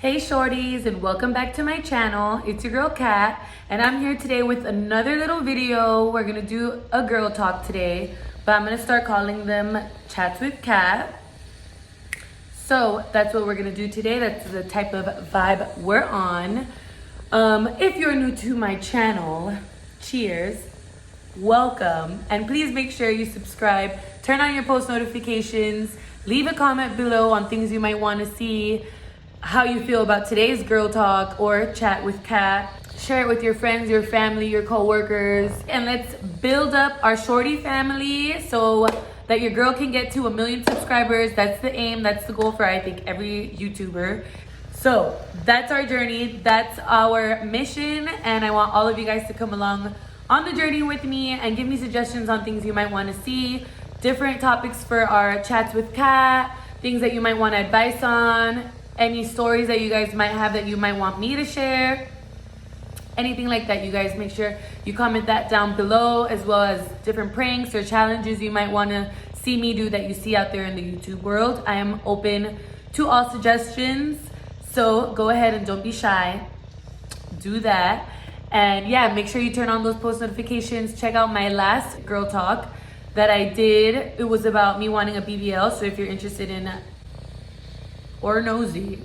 Hey shorties, and welcome back to my channel. It's your girl Kat, and I'm here today with another little video. We're gonna do a girl talk today, but I'm gonna start calling them chats with Kat. So that's what we're gonna do today. That's the type of vibe we're on. If you're new to my channel, cheers, welcome, and please make sure you subscribe, turn on your post notifications, leave a comment below on things you might want to see, how you feel about today's girl talk or chat with Kat. Share it with your friends, your family, your co-workers, and let's build up our shorty family so that your girl can get to 1 million subscribers. That's the aim, that's the goal for I think every YouTuber. So that's our journey, that's our mission, and I want all of you guys to come along on the journey with me and give me suggestions on things you might want to see, different topics for our chats with Kat, things that you might want advice on, any stories that you guys might have that you might want me to share, anything like that. You guys make sure you comment that down below, as well as different pranks or challenges you might want to see me do that you see out there in the YouTube world. I am open to all suggestions, so go ahead and don't be shy, do that. And yeah, make sure you turn on those post notifications. Check out my last girl talk that I did. It was about me wanting a BBL, so if you're interested in or nosy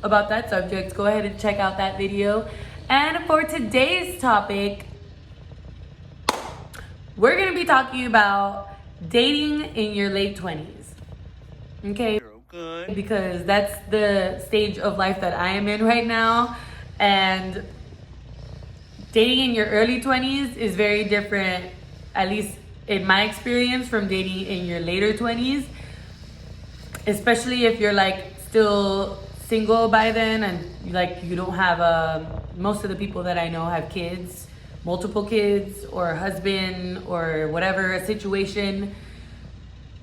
about that subject, go ahead and check out that video. And for today's topic, we're gonna be talking about dating in your late 20s. Okay? Good. Because that's the stage of life that I am in right now. And dating in your early 20s is very different, at least in my experience, from dating in your later 20s. Especially if you're like still single by then and like you don't have most of the people that I know have kids, multiple kids or a husband or whatever a situation.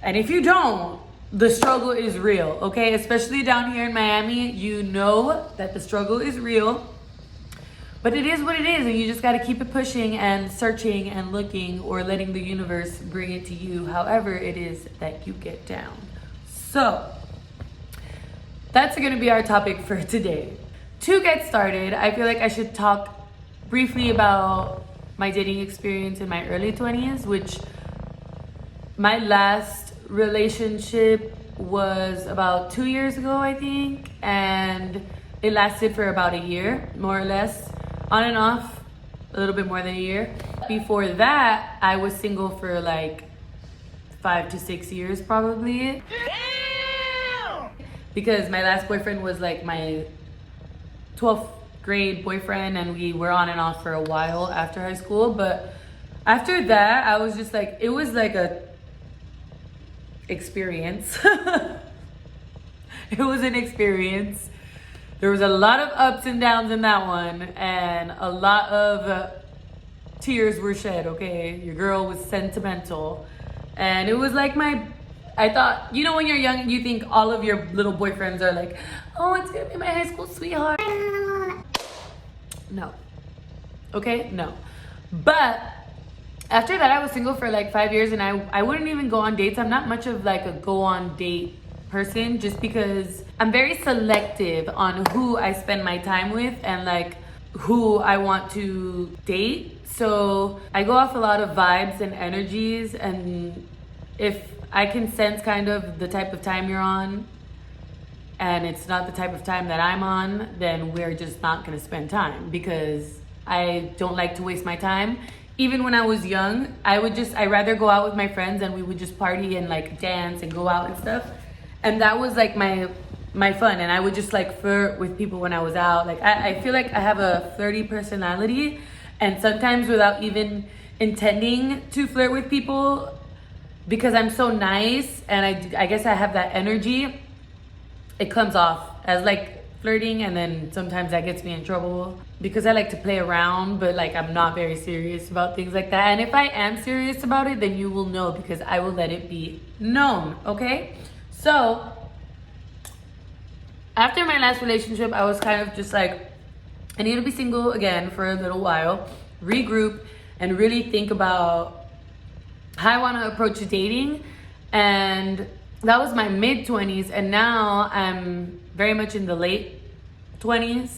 And if you don't, the struggle is real, okay? Especially down here in Miami, you know that the struggle is real. But it is what it is, and you just got to keep it pushing and searching and looking, or letting the universe bring it to you however it is that you get down. So that's going to be our topic for today. To get started, I feel like I should talk briefly about my dating experience in my early 20s, which my last relationship was about 2 years ago, I think, and it lasted for about a year, more or less, on and off, a little bit more than a year. Before that, I was single for like 5 to 6 years probably. Because my last boyfriend was like my 12th grade boyfriend, and we were on and off for a while after high school. But after that, I was just like, it was like a experience. It was an experience. There was a lot of ups and downs in that one, and a lot of tears were shed, okay? Your girl was sentimental. And it was like I thought, you know, when you're young, you think all of your little boyfriends are like, oh, it's gonna be my high school sweetheart. No. Okay? No. But after that, I was single for like 5 years, and I wouldn't even go on dates. I'm not much of like a go on date person, just because I'm very selective on who I spend my time with and like who I want to date. So I go off a lot of vibes and energies, and if I can sense kind of the type of time you're on and it's not the type of time that I'm on, then we're just not gonna spend time, because I don't like to waste my time. Even when I was young, I'd rather go out with my friends and we would just party and like dance and go out and stuff. And that was like my fun, and I would just like flirt with people when I was out. Like I feel like I have a flirty personality, and sometimes without even intending to flirt with people, because I'm so nice and I guess I have that energy, it comes off as like flirting, and then sometimes that gets me in trouble because I like to play around, but like I'm not very serious about things like that. And if I am serious about it, then you will know, because I will let it be known, okay? So after my last relationship, I was kind of just like, I need to be single again for a little while, regroup, and really think about how I want to approach dating. And that was my mid-20s, and now I'm very much in the late 20s,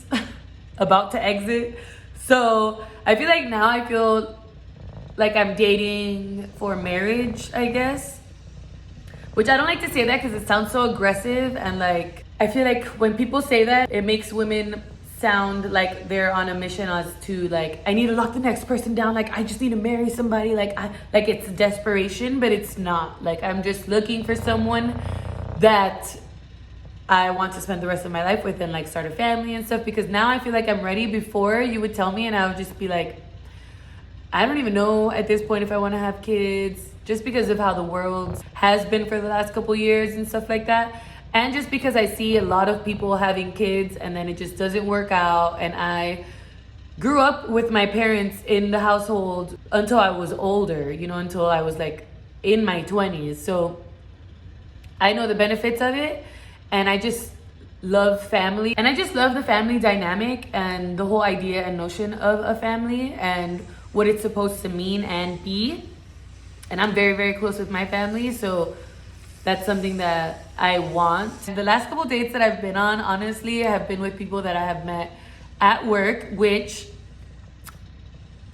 about to exit. So I feel like now I feel like I'm dating for marriage, I guess. Which I don't like to say that because it sounds so aggressive, and like I feel like when people say that, it makes women sound like they're on a mission as to like, I need to lock the next person down, like I just need to marry somebody, like it's desperation, but it's not. Like I'm just looking for someone that I want to spend the rest of my life with and like start a family and stuff, because now I feel like I'm ready. Before, you would tell me and I would just be like, I don't even know at this point if I want to have kids, just because of how the world has been for the last couple years and stuff like that. And just because I see a lot of people having kids and then it just doesn't work out. And I grew up with my parents in the household until I was older, you know, until I was like in my 20s. So I know the benefits of it, and I just love family. And I just love the family dynamic and the whole idea and notion of a family and what it's supposed to mean and be. And I'm very, very close with my family, so that's something that I want. The last couple dates that I've been on, honestly, have been with people that I have met at work, which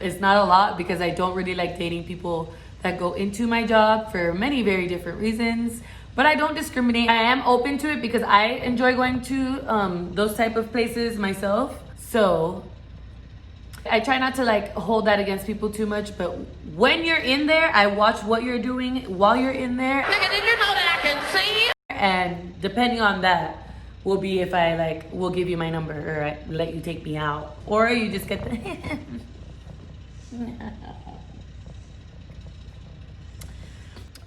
is not a lot because I don't really like dating people that go into my job for many very different reasons. But I don't discriminate. I am open to it because I enjoy going to those type of places myself. So I try not to like hold that against people too much, but when you're in there, I watch what you're doing while you're in there. Nigga, did you know that I can see? And depending on that will be if I like will give you my number or I let you take me out, or you just get the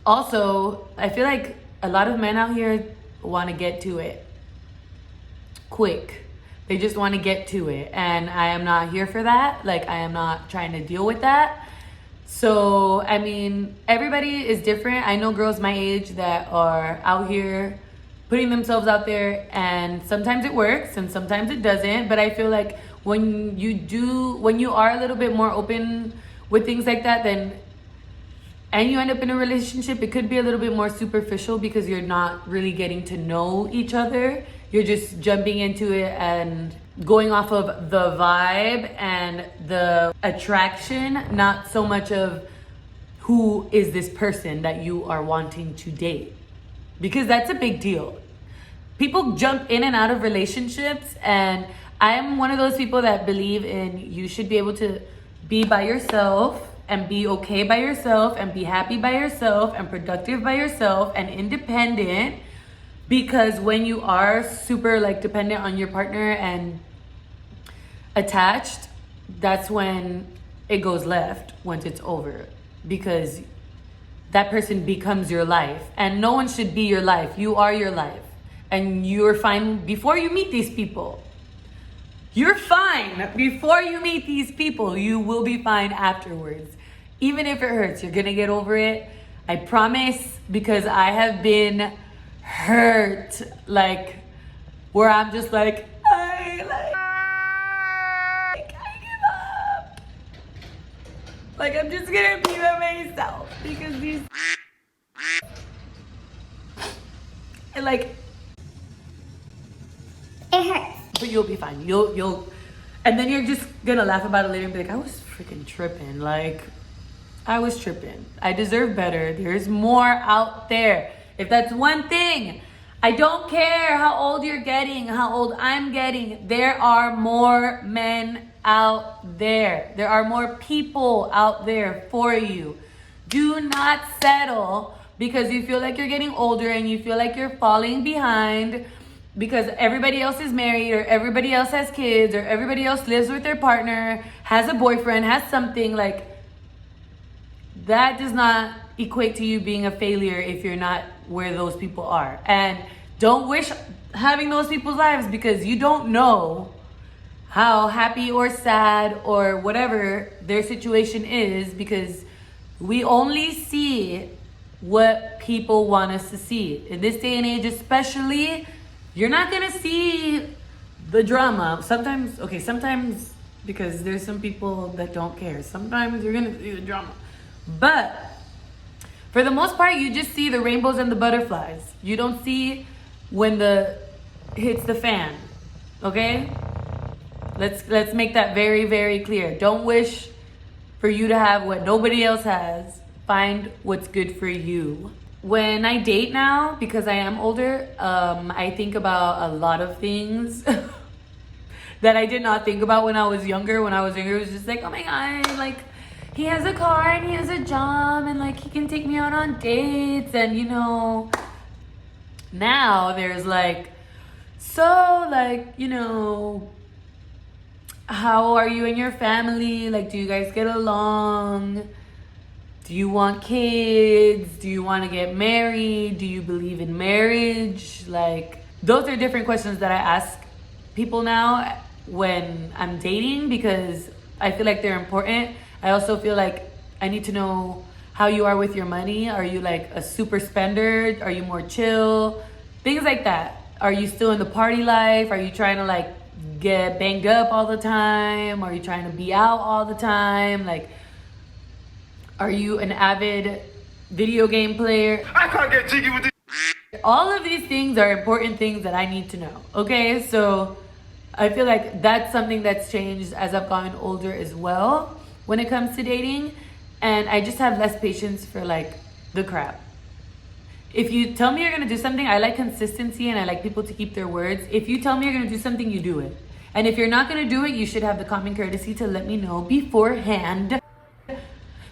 Also, I feel like a lot of men out here want to get to it quick. They just want to get to it, and I am not here for that. Like, I am not trying to deal with that. So, I mean, everybody is different. I know girls my age that are out here putting themselves out there, and sometimes it works and sometimes it doesn't. But I feel like when you are a little bit more open with things like that, then and you end up in a relationship, it could be a little bit more superficial because you're not really getting to know each other. You're just jumping into it and going off of the vibe and the attraction, not so much of who is this person that you are wanting to date. Because that's a big deal. People jump in and out of relationships, and I am one of those people that believe in you should be able to be by yourself and be okay by yourself and be happy by yourself and productive by yourself and independent. Because when you are super like dependent on your partner and attached, that's when it goes left once it's over, because that person becomes your life, and no one should be your life. You are your life, and you're fine before you meet these people. You're fine before you meet these people. You will be fine afterwards. Even if it hurts, you're gonna get over it. I promise, because I have been hurt, like, where I'm just like, I give up. Like, I'm just gonna be by myself because these and like it hurts. But you'll be fine. You'll and then you're just gonna laugh about it later and be like, I was freaking tripping. Like, I was tripping. I deserve better. There's more out there. If that's one thing, I don't care how old you're getting, how old I'm getting. There are more men out there. There are more people out there for you. Do not settle because you feel like you're getting older and you feel like you're falling behind because everybody else is married or everybody else has kids or everybody else lives with their partner, has a boyfriend, has something. Like, that does not equate to you being a failure if you're not where those people are. And don't wish having those people's lives, because you don't know how happy or sad or whatever their situation is, because we only see what people want us to see. In this day and age especially, you're not gonna see the drama. Sometimes because there's some people that don't care. Sometimes you're gonna see the drama. But for the most part, you just see the rainbows and the butterflies. You don't see when the hits the fan. Okay? Let's make that very, very clear. Don't wish for you to have what nobody else has. Find what's good for you. When I date now, because I am older, I think about a lot of things that I did not think about when I was younger. When I was younger, it was just like, oh my God, like, he has a car and he has a job and like he can take me out on dates, and you know, now there's like, so like, you know, how are you and your family? Like, do you guys get along? Do you want kids? Do you want to get married? Do you believe in marriage? Like, those are different questions that I ask people now when I'm dating, because I feel like they're important. I also feel like I need to know how you are with your money. Are you like a super spender? Are you more chill? Things like that. Are you still in the party life? Are you trying to like get banged up all the time? Are you trying to be out all the time? Like, are you an avid video game player? I can't get jiggy with this. All of these things are important things that I need to know. Okay, so I feel like that's something that's changed as I've gotten older as well when it comes to dating. And I just have less patience for like the crap. If you tell me you're gonna do something, I like consistency and I like people to keep their words. If you tell me you're gonna do something, you do it. And if you're not gonna do it, you should have the common courtesy to let me know beforehand,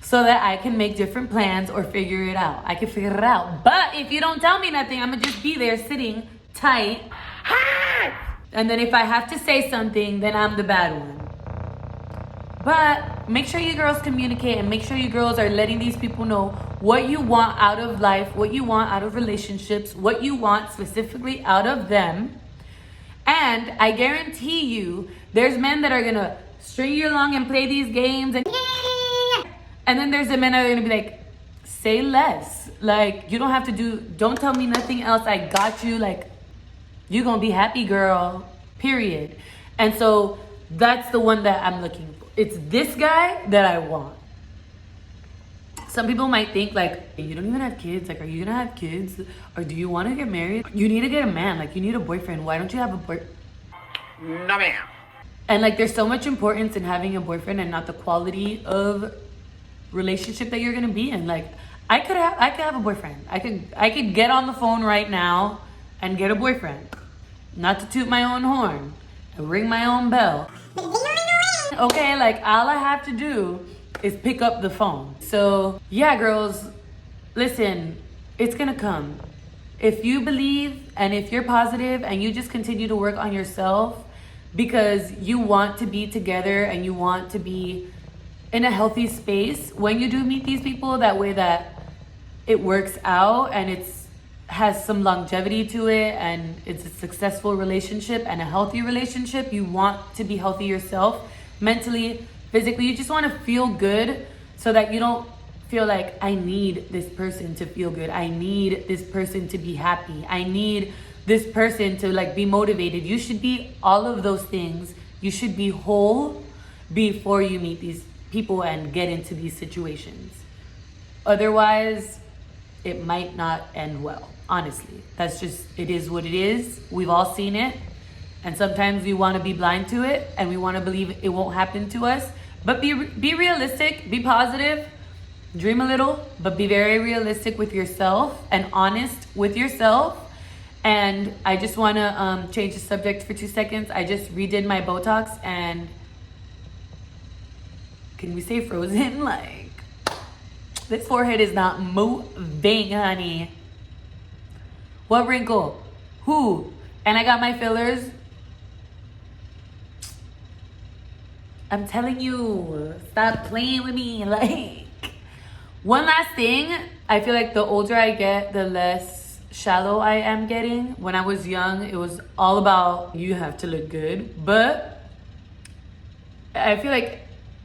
so that I can make different plans or figure it out. I can figure it out. But if you don't tell me nothing, I'm gonna just be there sitting tight. And then if I have to say something, then I'm the bad one. But make sure you girls communicate, and make sure you girls are letting these people know what you want out of life, what you want out of relationships, what you want specifically out of them. And I guarantee you, there's men that are gonna string you along and play these games, and then there's the men that are gonna be like, say less. Like, you don't have to don't tell me nothing else. I got you. Like, you're gonna be happy, girl, period. And so that's the one that I'm looking for. It's this guy that I want. Some people might think like, you don't even have kids. Like, are you gonna have kids? Or do you want to get married? You need to get a man. Like, you need a boyfriend. Why don't you have a boyfriend? No, ma'am. And like, there's so much importance in having a boyfriend and not the quality of relationship that you're gonna be in. Like, I could have a boyfriend. I could get on the phone right now and get a boyfriend. Not to toot my own horn and ring my own bell. Okay, like, all I have to do is pick up the phone. So yeah, girls, listen, it's gonna come. If you believe and if you're positive and you just continue to work on yourself because you want to be together and you want to be in a healthy space when you do meet these people, that way that it works out and has some longevity to it and it's a successful relationship and a healthy relationship. You want to be healthy yourself, mentally, physically. You just want to feel good so that you don't feel like, I need this person to feel good. I need this person to be happy. I need this person to like be motivated. You should be all of those things. You should be whole before you meet these people and get into these situations. Otherwise, it might not end well. Honestly, that's just, it is what it is. We've all seen it. And sometimes we want to be blind to it and we want to believe it won't happen to us. But be realistic, be positive, dream a little, but be very realistic with yourself and honest with yourself. And I just want to change the subject for 2 seconds. I just redid my Botox and can we say frozen? Like, this forehead is not moving, honey. What wrinkle? Who? And I got my fillers. I'm telling you, stop playing with me. Like, one last thing, I feel like the older I get, the less shallow I am getting. When I was young, it was all about you have to look good. But I feel like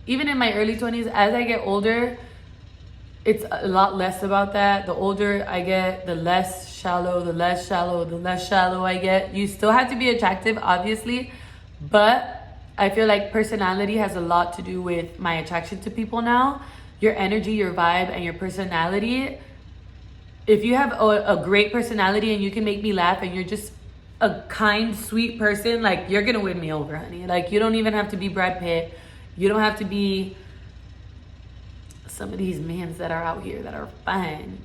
even in my early 20s, as I get older, it's a lot less about that. The older I get, the less shallow I get. You still have to be attractive, obviously, but I feel like personality has a lot to do with my attraction to people now. Your energy, your vibe, and your personality. If you have a great personality and you can make me laugh and you're just a kind, sweet person, like, you're gonna win me over, honey. Like, you don't even have to be Brad Pitt. You don't have to be some of these mans that are out here that are fine.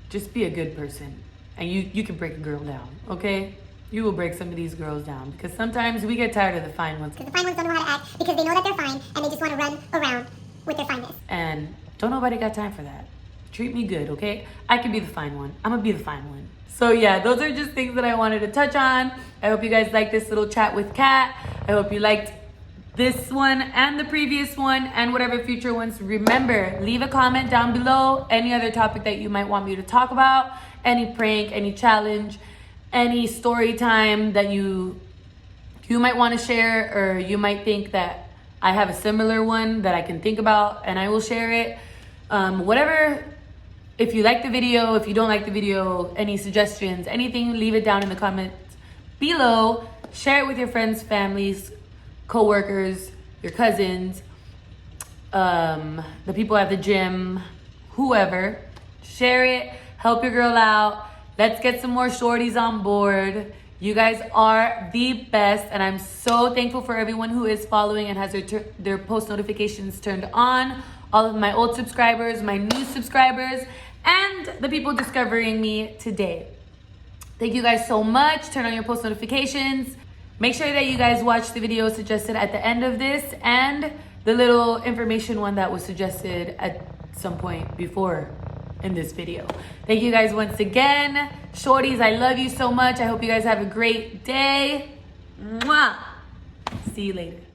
Just be a good person, and you can break a girl down, okay? You will break some of these girls down, because sometimes we get tired of the fine ones. Because the fine ones don't know how to act because they know that they're fine and they just want to run around with their fineness. And don't nobody got time for that. Treat me good, okay? I can be the fine one. I'm gonna be the fine one. So yeah, those are just things that I wanted to touch on. I hope you guys liked this little chat with Kat. I hope you liked this one and the previous one and whatever future ones. Remember, leave a comment down below. Any other topic that you might want me to talk about. Any prank, any challenge, any story time that you might want to share, or you might think that I have a similar one that I can think about and I will share it. Whatever. If you like the video, if you don't like the video, any suggestions, anything, leave it down in the comments below. Share it with your friends, families, co-workers, your cousins, the people at the gym, whoever. Share it. Help your girl out. Let's get some more shorties on board. You guys are the best, and I'm so thankful for everyone who is following and has their post notifications turned on. All of my old subscribers, my new subscribers, and the people discovering me today. Thank you guys so much. Turn on your post notifications. Make sure that you guys watch the video suggested at the end of this and the little information one that was suggested at some point before in this video. Thank you guys once again. Shorties, I love you so much. I hope you guys have a great day. Mwah. See you later.